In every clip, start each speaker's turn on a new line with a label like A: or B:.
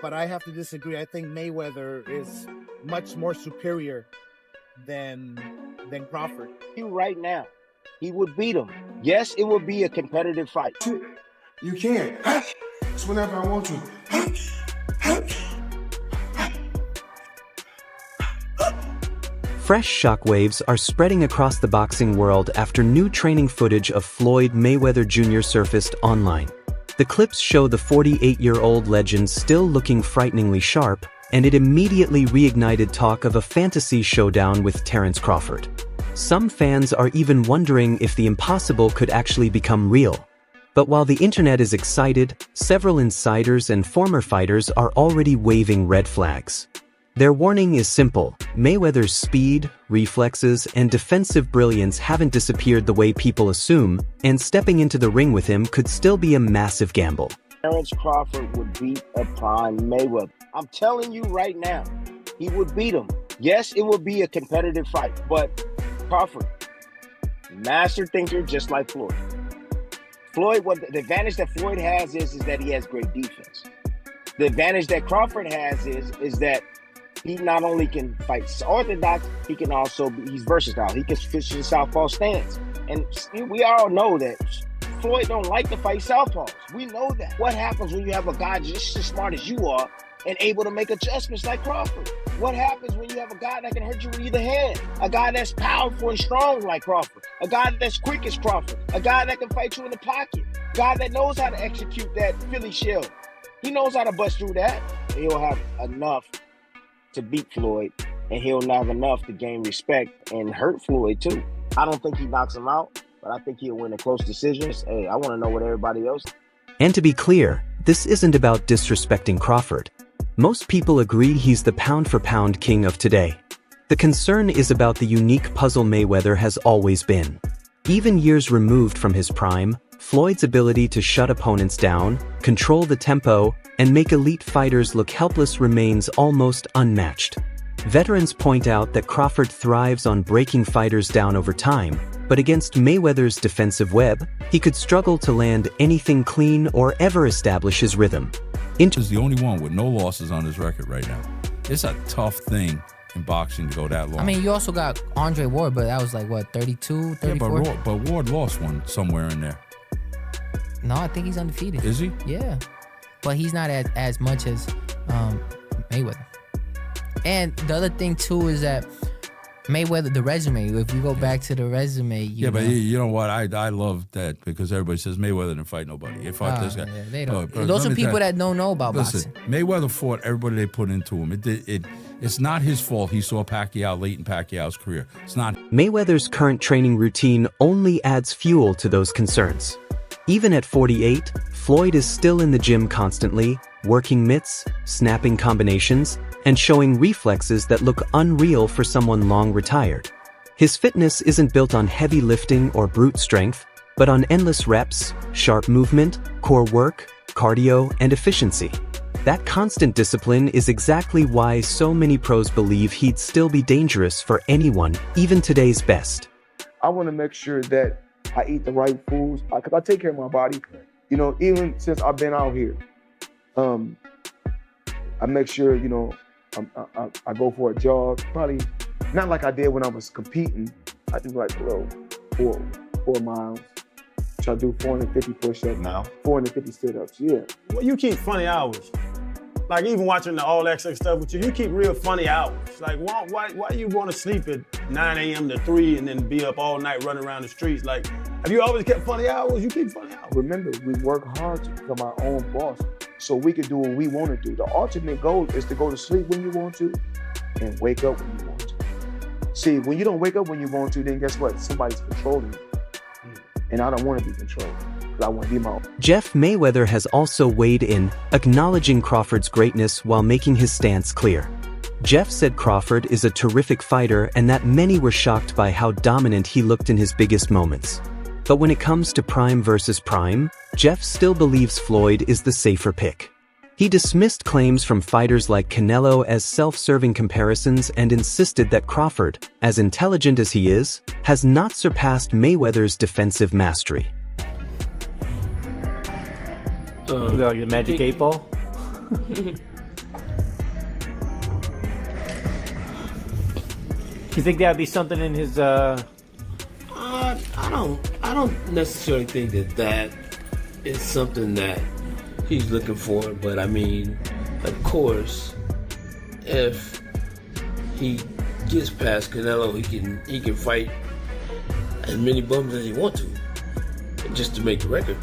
A: but I have to disagree. I think Mayweather is much more superior than Crawford.
B: You right now, he would beat him. Yes, it would be a competitive fight.
C: You can't. It's whenever I want to.
D: Fresh shockwaves are spreading across the boxing world after new training footage of Floyd Mayweather Jr. surfaced online. The clips show the 48-year-old legend still looking frighteningly sharp, and it immediately reignited talk of a fantasy showdown with Terence Crawford. Some fans are even wondering if the impossible could actually become real. But while the internet is excited, several insiders and former fighters are already waving red flags. Their warning is simple: Mayweather's speed, reflexes, and defensive brilliance haven't disappeared the way people assume, and stepping into the ring with him could still be a massive gamble.
B: Terence Crawford would beat a prime Mayweather. I'm telling you right now, he would beat him. Yes, it would be a competitive fight, but Crawford, master thinker just like Floyd. The advantage that Floyd has is that he has great defense. The advantage that Crawford has is that he not only can fight orthodox, he can also he's versatile. He can switch to the southpaw stance. And we all know that Floyd don't like to fight southpaws. We know that. What happens when you have a guy just as smart as you are and able to make adjustments like Crawford? What happens when you have a guy that can hurt you with either hand? A guy that's powerful and strong like Crawford. A guy that's quick as Crawford. A guy that can fight you in the pocket. A guy that knows how to execute that Philly shell. He knows how to bust through that. He'll have enough to beat Floyd, and he'll not have enough to gain respect and hurt Floyd too. I don't think he knocks him out, but I think he'll win a close decision. Hey, I want to know what everybody else.
D: And to be clear, this isn't about disrespecting Crawford. Most people agree he's the pound-for-pound king of today. The concern is about the unique puzzle Mayweather has always been. Even years removed from his prime, Floyd's ability to shut opponents down, control the tempo, and make elite fighters look helpless remains almost unmatched. Veterans point out that Crawford thrives on breaking fighters down over time, but against Mayweather's defensive web, he could struggle to land anything clean or ever establish his rhythm.
E: He's the only one with no losses on his record right now. It's a tough thing in boxing to go that long.
F: I mean, you also got Andre Ward, but that was like, what, 32, 34?
E: Yeah, but Ward lost one somewhere in there.
F: No, I think he's undefeated.
E: Is he?
F: Yeah. But he's not as much as Mayweather. And the other thing, too, is that Mayweather, the resume, if we go back to the resume,
E: but you know what? I love that because everybody says Mayweather didn't fight nobody. He fought this guy.
F: Yeah, they don't. Those are people that don't know about boxing.
E: Mayweather fought everybody they put into him. It's not his fault he saw Pacquiao late in Pacquiao's career. It's not.
D: Mayweather's current training routine only adds fuel to those concerns. Even at 48, Floyd is still in the gym constantly, working mitts, snapping combinations, and showing reflexes that look unreal for someone long retired. His fitness isn't built on heavy lifting or brute strength, but on endless reps, sharp movement, core work, cardio, and efficiency. That constant discipline is exactly why so many pros believe he'd still be dangerous for anyone, even today's best.
C: I want to make sure that I eat the right foods because I take care of my body. You know, even since I've been out here, I make sure, you know, I go for a jog. Probably not like I did when I was competing. I do like a little 4 miles. Try to do 450 push-ups.
G: Now?
C: 450 sit-ups, yeah.
G: Well, you keep funny hours. Like even watching the All Access stuff with you keep real funny hours. Like why you want to sleep at 9 a.m. to 3 and then be up all night running around the streets? Like, have you always kept funny hours? You keep funny hours.
C: Remember, we work hard to become our own boss so we can do what we want to do. The ultimate goal is to go to sleep when you want to and wake up when you want to. See, when you don't wake up when you want to, then guess what? Somebody's controlling you. And I don't want to be controlled. I want to be my own.
D: Jeff Mayweather has also weighed in, acknowledging Crawford's greatness while making his stance clear. Jeff said Crawford is a terrific fighter and that many were shocked by how dominant he looked in his biggest moments. But when it comes to prime versus prime, Jeff still believes Floyd is the safer pick. He dismissed claims from fighters like Canelo as self-serving comparisons and insisted that Crawford, as intelligent as he is, has not surpassed Mayweather's defensive mastery.
H: Like the Magic 8 Ball? you think that'd be something in his?
I: I don't necessarily think that is something that he's looking for. But I mean, of course, if he gets past Canelo, he can fight as many bums as he wants to, just to make the record.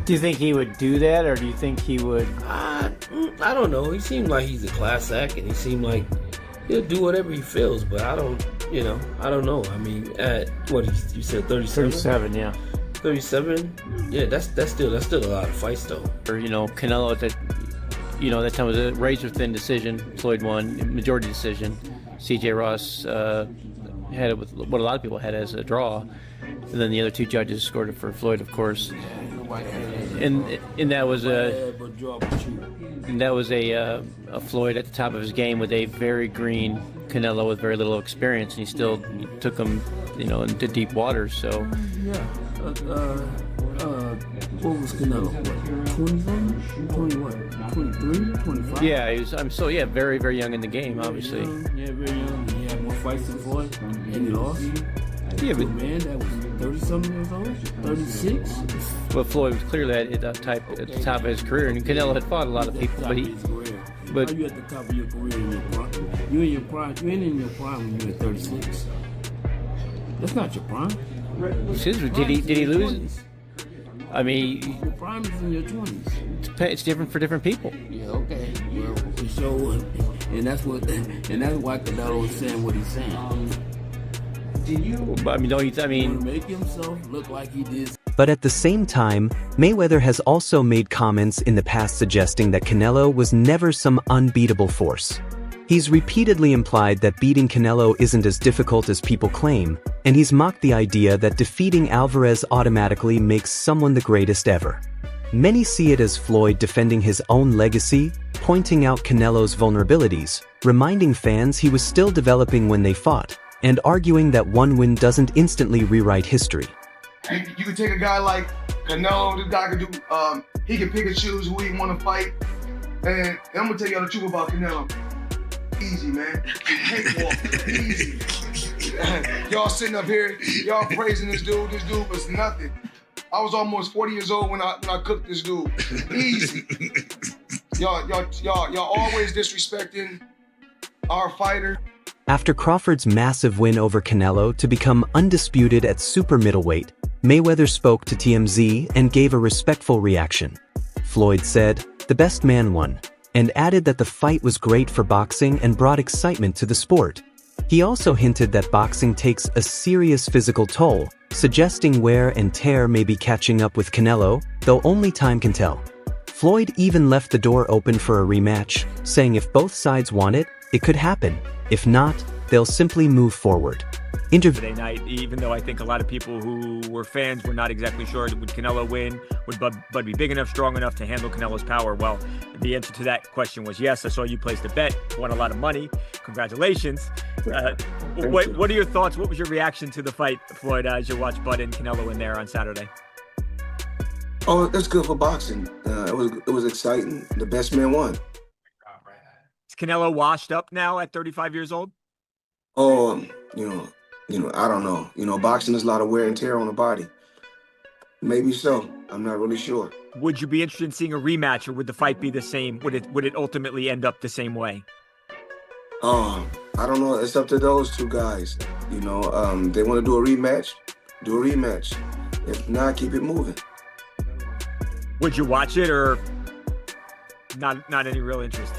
H: Do you think he would do that, or do you think he would?
I: I don't know. He seemed like he's a class act, and he seemed like he'll do whatever he feels. But I don't know. I mean, at what you said, 37?
H: 37, yeah.
I: 37. Yeah, that's still a lot of fights though.
H: Or Canelo at that time was a razor thin decision. Floyd won, majority decision. C.J. Ross had it with what a lot of people had as a draw, and then the other two judges scored it for Floyd, of course. And that was a Floyd at the top of his game with a very green Canelo with very little experience, and he still took him, into deep waters. So
I: what was Canelo? 20-something? 23? 25?
H: Yeah, he was. Very, very young in the game, obviously.
I: Yeah, very young. He had more fights than Floyd, and he lost.
H: Yeah, but
I: man, that was 30-something years old, 36.
H: Well, Floyd was clearly at the top of his career, and Canelo had fought a lot of people, but
I: How you at the top of your career in your prime? You in your prime? You ain't in your prime when you're at 36. That's not your prime.
H: Did he lose? I mean,
I: your prime is in your 20s.
H: It's different for different people.
I: Yeah, okay. Well, for sure, and that's why Canelo is saying what he's saying.
H: Make
I: himself look like he did.
D: But at the same time, Mayweather has also made comments in the past suggesting that Canelo was never some unbeatable force. He's repeatedly implied that beating Canelo isn't as difficult as people claim, and he's mocked the idea that defeating Alvarez automatically makes someone the greatest ever. Many see it as Floyd defending his own legacy, pointing out Canelo's vulnerabilities, reminding fans he was still developing when they fought, and arguing that one win doesn't instantly rewrite history.
C: You can take a guy like Canelo, this guy can do, he can pick and choose who he want to fight. And I'm gonna tell y'all the truth about Canelo. Easy, man. Easy. Y'all sitting up here, y'all praising this dude. This dude was nothing. I was almost 40 years old when I cooked this dude. Easy. Y'all always disrespecting our fighter.
D: After Crawford's massive win over Canelo to become undisputed at super middleweight, Mayweather spoke to TMZ and gave a respectful reaction. Floyd said, "The best man won," and added that the fight was great for boxing and brought excitement to the sport. He also hinted that boxing takes a serious physical toll, suggesting wear and tear may be catching up with Canelo, though only time can tell. Floyd even left the door open for a rematch, saying if both sides want it, it could happen. If not, they'll simply move forward.
J: Today night, even though I think a lot of people who were fans were not exactly sure, would Canelo win? Would Bud be big enough, strong enough to handle Canelo's power? Well, the answer to that question was yes. I saw you placed a bet, won a lot of money. Congratulations. What are your thoughts? What was your reaction to the fight, Floyd, as you watched Bud and Canelo in there on Saturday?
C: Oh, that's good for boxing. It was exciting. The best man won.
J: Is Canelo washed up now at 35 years old?
C: Oh, I don't know. Boxing is a lot of wear and tear on the body. Maybe so. I'm not really sure.
J: Would you be interested in seeing a rematch, or would the fight be the same? Would it ultimately end up the same way?
C: I don't know. It's up to those two guys. They want to do a rematch, do a rematch. If not, keep it moving.
J: Would you watch it, or not any real interest?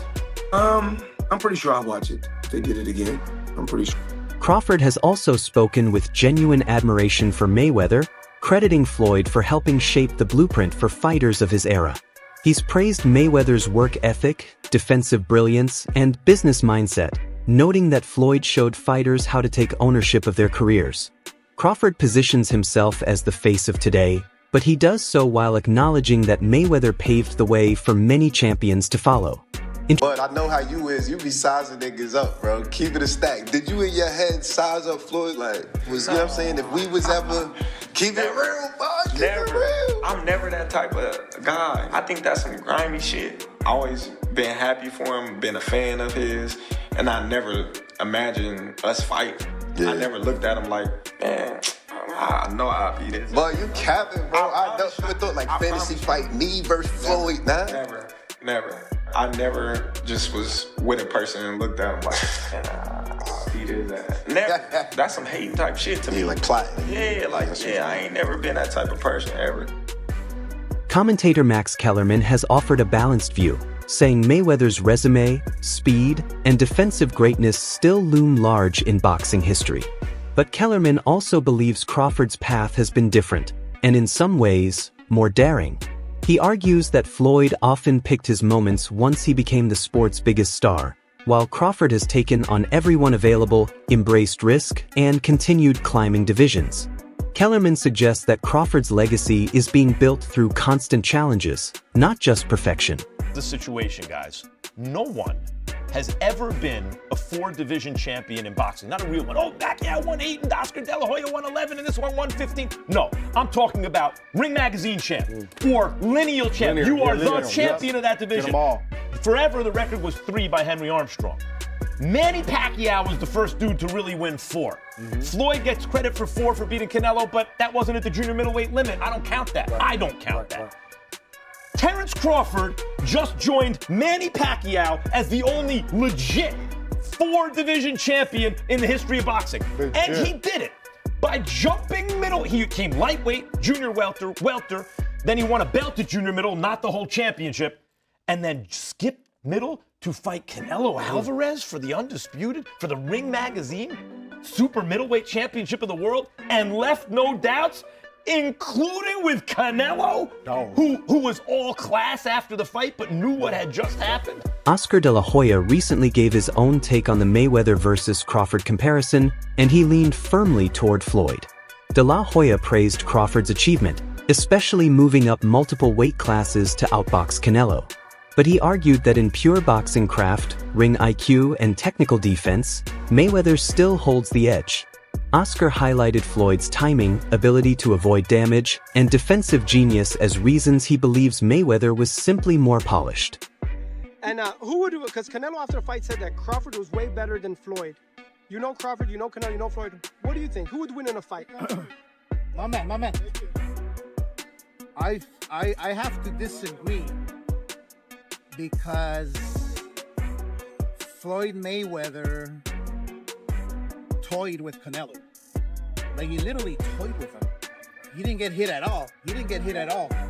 C: I'm pretty sure I'll watch it if they did it again. I'm pretty sure.
D: Crawford has also spoken with genuine admiration for Mayweather, crediting Floyd for helping shape the blueprint for fighters of his era. He's praised Mayweather's work ethic, defensive brilliance, and business mindset, noting that Floyd showed fighters how to take ownership of their careers. Crawford positions himself as the face of today, but he does so while acknowledging that Mayweather paved the way for many champions to follow.
K: But I know how you is. You be sizing niggas up, bro. Keep it a stack. Did you in your head size up Floyd? You know what I'm saying? If we was ever keep it real, boy. Keep it real.
L: I'm never that type of guy. I think that's some grimy shit. I always
K: been happy for him, been a fan of his, and I never imagined us fighting.
L: Yeah.
K: I never looked at him like, man, I know I'll beat this.
L: But you capping, bro. I never thought like fantasy fight me versus Floyd. Nah.
K: Never. I never just was with a person and looked at him like, man, I'll beat his ass. Never. That's some hate type shit to me.
L: Like plotting.
K: Yeah, I ain't never been that type of person ever.
D: Commentator Max Kellerman has offered a balanced view, saying Mayweather's resume, speed, and defensive greatness still loom large in boxing history. But Kellerman also believes Crawford's path has been different, and in some ways, more daring. He argues that Floyd often picked his moments once he became the sport's biggest star, while Crawford has taken on everyone available, embraced risk, and continued climbing divisions. Kellerman suggests that Crawford's legacy is being built through constant challenges, not just perfection.
M: The situation, guys. No one has ever been a 4-division champion in boxing. Not a real one. Oh, Pacquiao won 8 and Oscar De La Hoya won 11 and this one won 15. No, I'm talking about Ring Magazine champ or lineal champ. You are the champion of that division.
C: Get them all.
M: Forever, the record was 3 by Henry Armstrong. Manny Pacquiao was the first dude to really win 4. Floyd gets credit for 4 for beating Canelo, but that wasn't at the junior middleweight limit. I don't count that. I don't count that. Terrence Crawford just joined Manny Pacquiao as the only legit 4-division champion in the history of boxing. And he did it by jumping middle. He came lightweight, junior welter, then he won a belt at junior middle, not the whole championship, and then skipped middle to fight Canelo Alvarez for the undisputed, for the Ring Magazine super middleweight championship of the world, and left no doubts, including with Canelo, who was all class after the fight but knew what had just happened.
D: Oscar De La Hoya recently gave his own take on the Mayweather versus Crawford comparison, and he leaned firmly toward Floyd. De La Hoya praised Crawford's achievement, especially moving up multiple weight classes to outbox Canelo. But he argued that in pure boxing craft, ring IQ, and technical defense, Mayweather still holds the edge. Oscar highlighted Floyd's timing, ability to avoid damage, and defensive genius as reasons he believes Mayweather was simply more polished.
N: And who would, because Canelo after the fight said that Crawford was way better than Floyd. You know Crawford, you know Canelo, you know Floyd. What do you think? Who would win in a fight?
A: My man. I have to disagree because Floyd Mayweather toyed with Canelo. Like, he literally toyed with him. He didn't get hit at all.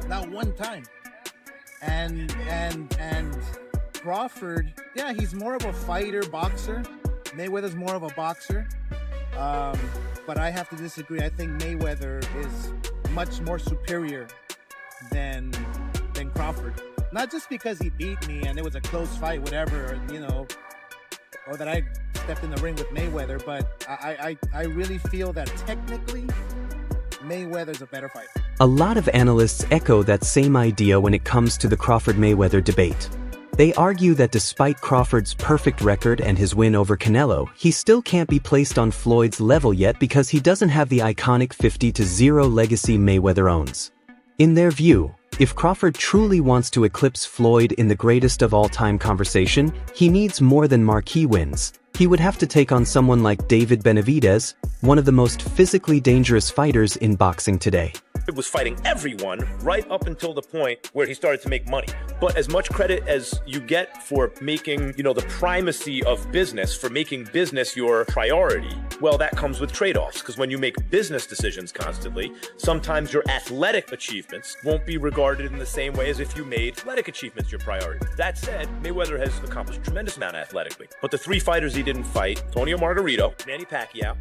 A: Not one time. And Crawford, yeah, he's more of a fighter, boxer. Mayweather's more of a boxer. But I have to disagree. I think Mayweather is much more superior than Crawford. Not just because he beat me and it was a close fight, whatever, or that I stepped in the ring with Mayweather, but I really feel that technically Mayweather's a better fighter.
D: A lot of analysts echo that same idea when it comes to the Crawford-Mayweather debate. They argue that despite Crawford's perfect record and his win over Canelo, he still can't be placed on Floyd's level yet because he doesn't have the iconic 50-0 legacy Mayweather owns. In their view, if Crawford truly wants to eclipse Floyd in the greatest of all-time conversation, he needs more than marquee wins. He would have to take on someone like David Benavidez, one of the most physically dangerous fighters in boxing today.
O: Was fighting everyone right up until the point where he started to make money. But as much credit as you get for making, the primacy of business, for making business your priority, well, that comes with trade-offs. Because when you make business decisions constantly, sometimes your athletic achievements won't be regarded in the same way as if you made athletic achievements your priority. That said, Mayweather has accomplished a tremendous amount athletically. But the 3 fighters he didn't fight, Antonio Margarito, Manny Pacquiao,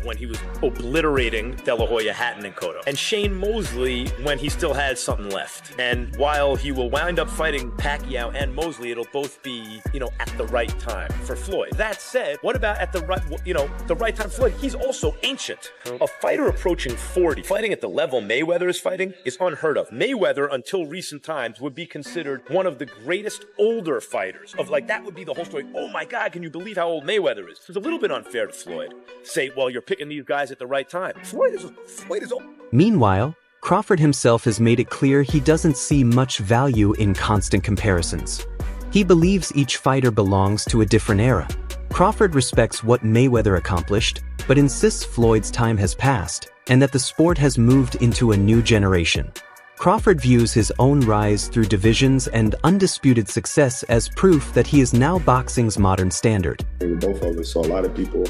O: when he was obliterating De La Hoya, Hatton, and Cotto, and Shane Mosley when he still had something left. And while he will wind up fighting Pacquiao and Mosley, it'll both be, at the right time for Floyd. That said, what about at the right time for Floyd? He's also ancient. A fighter approaching 40, fighting at the level Mayweather is fighting, is unheard of. Mayweather, until recent times, would be considered one of the greatest older fighters. That would be the whole story. Oh my God, can you believe how old Mayweather is? It's a little bit unfair to Floyd. Say, well, you're picking these guys at the right time. Floyd is old.
D: Meanwhile, Crawford himself has made it clear he doesn't see much value in constant comparisons. He believes each fighter belongs to a different era. Crawford respects what Mayweather accomplished, but insists Floyd's time has passed, and that the sport has moved into a new generation. Crawford views his own rise through divisions and undisputed success as proof that he is now boxing's modern standard.
P: Both of us, so a lot of people,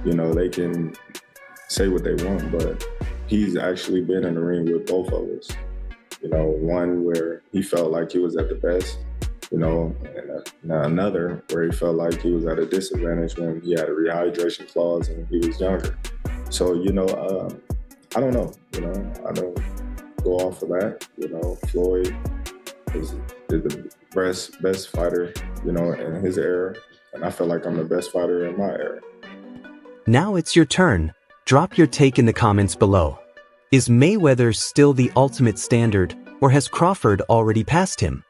P: you know, they can say what they want, but he's actually been in the ring with both of us. You know, one where he felt like he was at the best, you know, and another where he felt like he was at a disadvantage when he had a rehydration clause and he was younger. So, you know, I don't know, you know, I don't go off of that. You know, Floyd is the best fighter, you know, in his era, and I feel like I'm the best fighter in my era.
D: Now it's your turn. Drop your take in the comments below. Is Mayweather still the ultimate standard, or has Crawford already passed him?